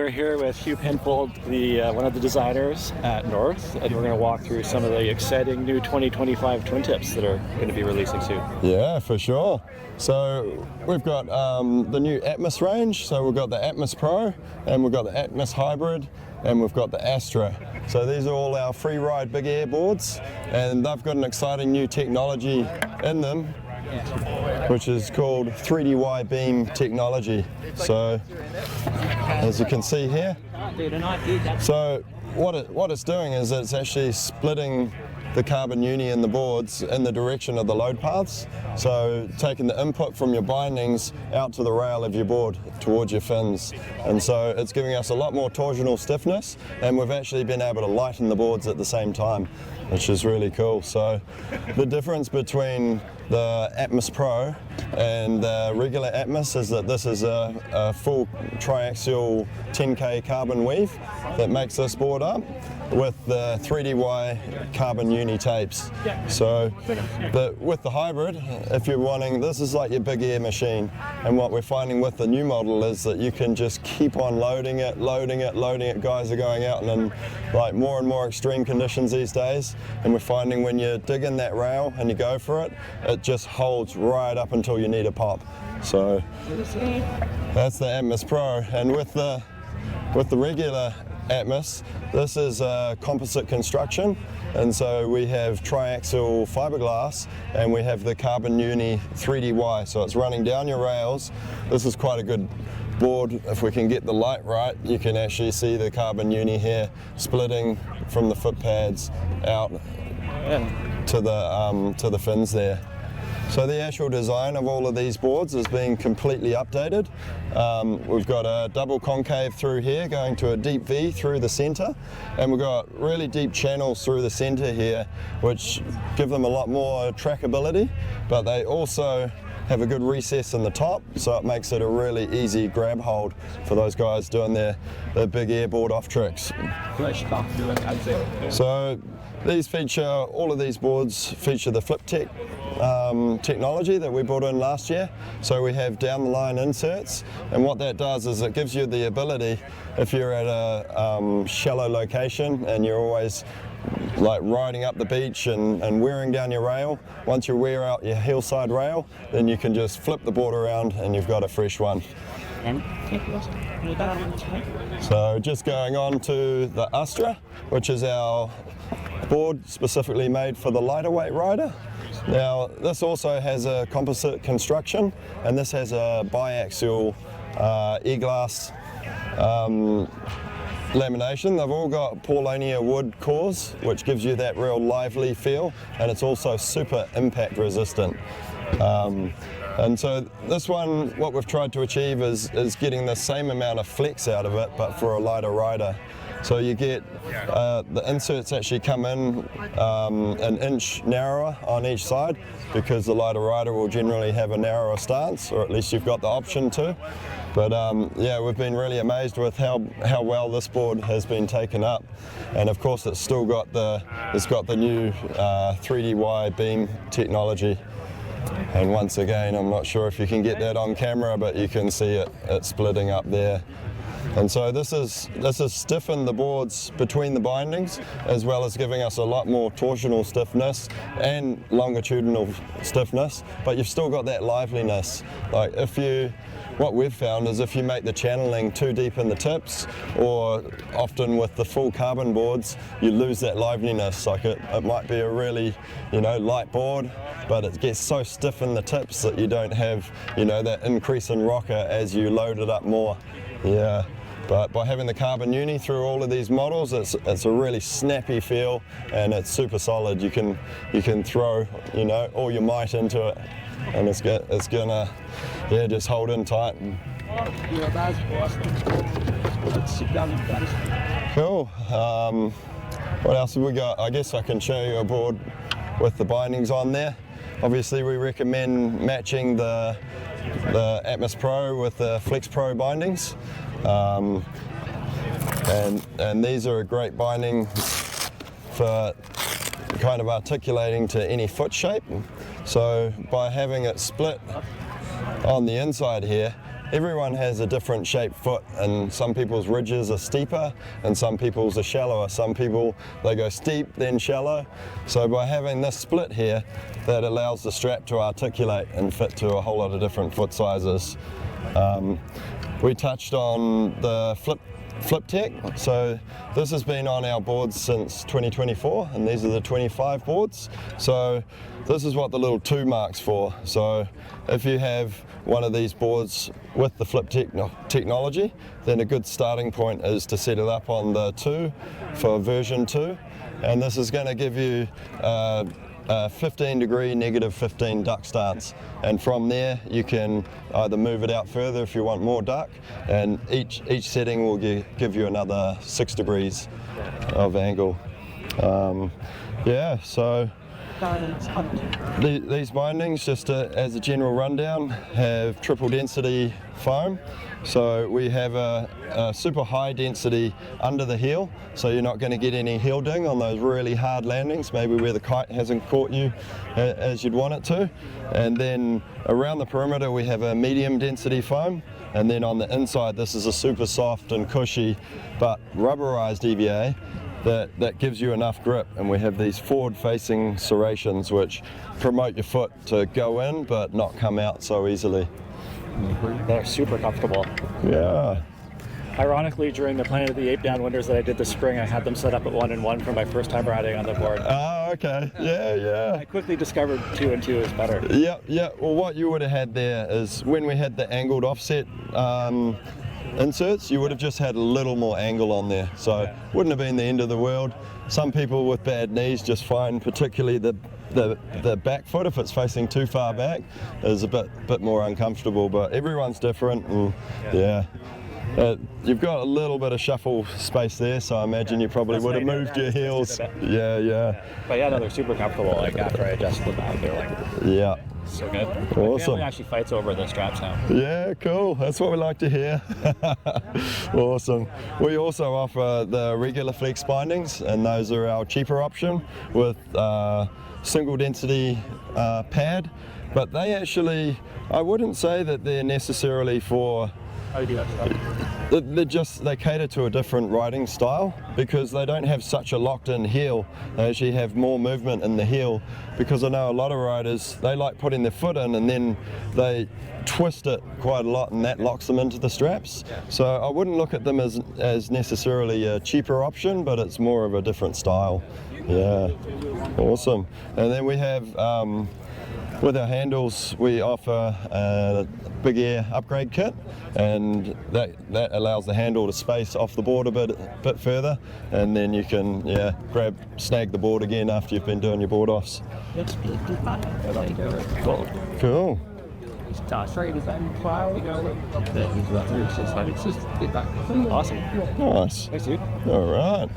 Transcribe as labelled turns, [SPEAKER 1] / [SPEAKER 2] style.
[SPEAKER 1] we're here with Hugh Pinfold, one of the designers at North, and we're going to walk through some of the exciting new 2025 twin tips that are going to be releasing soon.
[SPEAKER 2] Yeah, for sure. So we've got the new Atmos range. So we've got the Atmos Pro, and we've got the Atmos Hybrid, and we've got the Astra. So these are all our free ride big air boards, and they've got an exciting new technology in them, which is called 3DY beam technology. So as you can see here, so what it's doing is it's actually splitting the carbon uni in the boards in the direction of the load paths. So taking the input from your bindings out to the rail of your board towards your fins. And so it's giving us a lot more torsional stiffness, and we've actually been able to lighten the boards at the same time, which is really cool. So the difference between the Atmos Pro and the regular Atmos is that this is a full triaxial 10K carbon weave that makes this board up with the 3DY carbon uni tapes. So with the hybrid, if you're wanting, this is like your big air machine, and what we're finding with the new model is that you can just keep on loading it. Guys are going out in like more and more extreme conditions these days, and we're finding when you dig in that rail and you go for it, it just holds right up until you need a pop. So that's the Atmos Pro, and with the regular Atmos, this is a composite construction, and so we have triaxial fiberglass and we have the carbon uni 3DY, so it's running down your rails. This is quite a good board. If we can get the light right, you can actually see the carbon uni here splitting from the foot pads out to the fins there. So the actual design of all of these boards is being completely updated. We've got a double concave through here going to a deep V through the center, and we've got really deep channels through the center here, which give them a lot more trackability, but they also have a good recess in the top, so it makes it a really easy grab hold for those guys doing their big airboard off tricks. So all of these boards feature the Flip Tech technology that we brought in last year. So we have down the line inserts, and what that does is it gives you the ability, if you're at a shallow location and you're always like riding up the beach and wearing down your rail, once you wear out your hillside rail, then you can just flip the board around and you've got a fresh one. So just going on to the Astra, which is our board specifically made for the lighter weight rider. Now this also has a composite construction, and this has a biaxial e-glass lamination. They've all got Paulownia wood cores, which gives you that real lively feel, and it's also super impact resistant. And so this one, what we've tried to achieve is getting the same amount of flex out of it, but for a lighter rider. So you get, the inserts actually come in an inch narrower on each side, because the lighter rider will generally have a narrower stance, or at least you've got the option to. But yeah, we've been really amazed with how well this board has been taken up, and of course it's still got the new 3DY beam technology. And once again, I'm not sure if you can get that on camera, but you can see it splitting up there. And so this has stiffened the boards between the bindings, as well as giving us a lot more torsional stiffness and longitudinal stiffness, but you've still got that liveliness. Like what we've found is if you make the channeling too deep in the tips, or often with the full carbon boards, you lose that liveliness. Like it might be a really, light board, but it gets so stiff in the tips that you don't have, that increase in rocker as you load it up more. Yeah. But by having the carbon uni through all of these models, it's a really snappy feel, and it's super solid. You can throw all your might into it, and it's gonna just hold in tight. Cool. What else have we got? I guess I can show you a board with the bindings on there. Obviously, we recommend matching the Atmos Pro with the Flex Pro bindings. And these are a great binding for kind of articulating to any foot shape. So by having it split on the inside here, everyone has a different shaped foot, and some people's ridges are steeper and some people's are shallower. Some people, they go steep then shallow. So by having this split here, that allows the strap to articulate and fit to a whole lot of different foot sizes. We touched on the flip tech. So this has been on our boards since 2024, and these are the 25 boards. So this is what the little 2 marks for. So if you have one of these boards with the flip technology, then a good starting point is to set it up on the 2 for version 2. And this is going to give you 15 degree -15 duck stance, and from there you can either move it out further if you want more duck, and each setting will give you another 6 degrees of angle. Yeah, so these bindings, just as a general rundown, have triple density foam. So we have a super high density under the heel, so you're not going to get any heel ding on those really hard landings, maybe where the kite hasn't caught you as you'd want it to. And then around the perimeter we have a medium density foam, and then on the inside this is a super soft and cushy but rubberized EVA that gives you enough grip. And we have these forward facing serrations which promote your foot to go in but not come out so easily.
[SPEAKER 1] They're super comfortable.
[SPEAKER 2] Yeah.
[SPEAKER 1] Ironically, during the Planet of the Ape down winters that I did this spring, I had them set up at 1 and 1 for my first time riding on the board.
[SPEAKER 2] Oh, okay. Yeah.
[SPEAKER 1] I quickly discovered 2 and 2 is better.
[SPEAKER 2] Yeah. Well, what you would have had there is when we had the angled offset inserts, you would have just had a little more angle on there. So wouldn't have been the end of the world. Some people with bad knees just find particularly the back foot, if it's facing too far back, is a bit more uncomfortable, but everyone's different. And you've got a little bit of shuffle space there, so I imagine you probably would have moved your heels. Yeah.
[SPEAKER 1] But yeah, no, they're super comfortable. Like after I adjusted the back, they're like,
[SPEAKER 2] yeah.
[SPEAKER 1] So good.
[SPEAKER 2] Awesome.
[SPEAKER 1] My family actually fights over the straps now.
[SPEAKER 2] Yeah, cool. That's what we like to hear. Awesome. We also offer the regular flex bindings, and those are our cheaper option with single density pad. But they actually, I wouldn't say that they're necessarily for.
[SPEAKER 1] How do you do that stuff?
[SPEAKER 2] They cater to a different riding style because they don't have such a locked in heel. They actually have more movement in the heel, because I know a lot of riders, they like putting their foot in and then they twist it quite a lot, and that locks them into the straps. So I wouldn't look at them as necessarily a cheaper option, but it's more of a different style. Yeah, awesome. And then we have with our handles, we offer a big air upgrade kit, and that allows the handle to space off the board a bit further, and then you can snag the board again after you've been doing your board offs. Cool.
[SPEAKER 1] Awesome.
[SPEAKER 2] Nice.
[SPEAKER 1] Thanks, dude.
[SPEAKER 2] All right.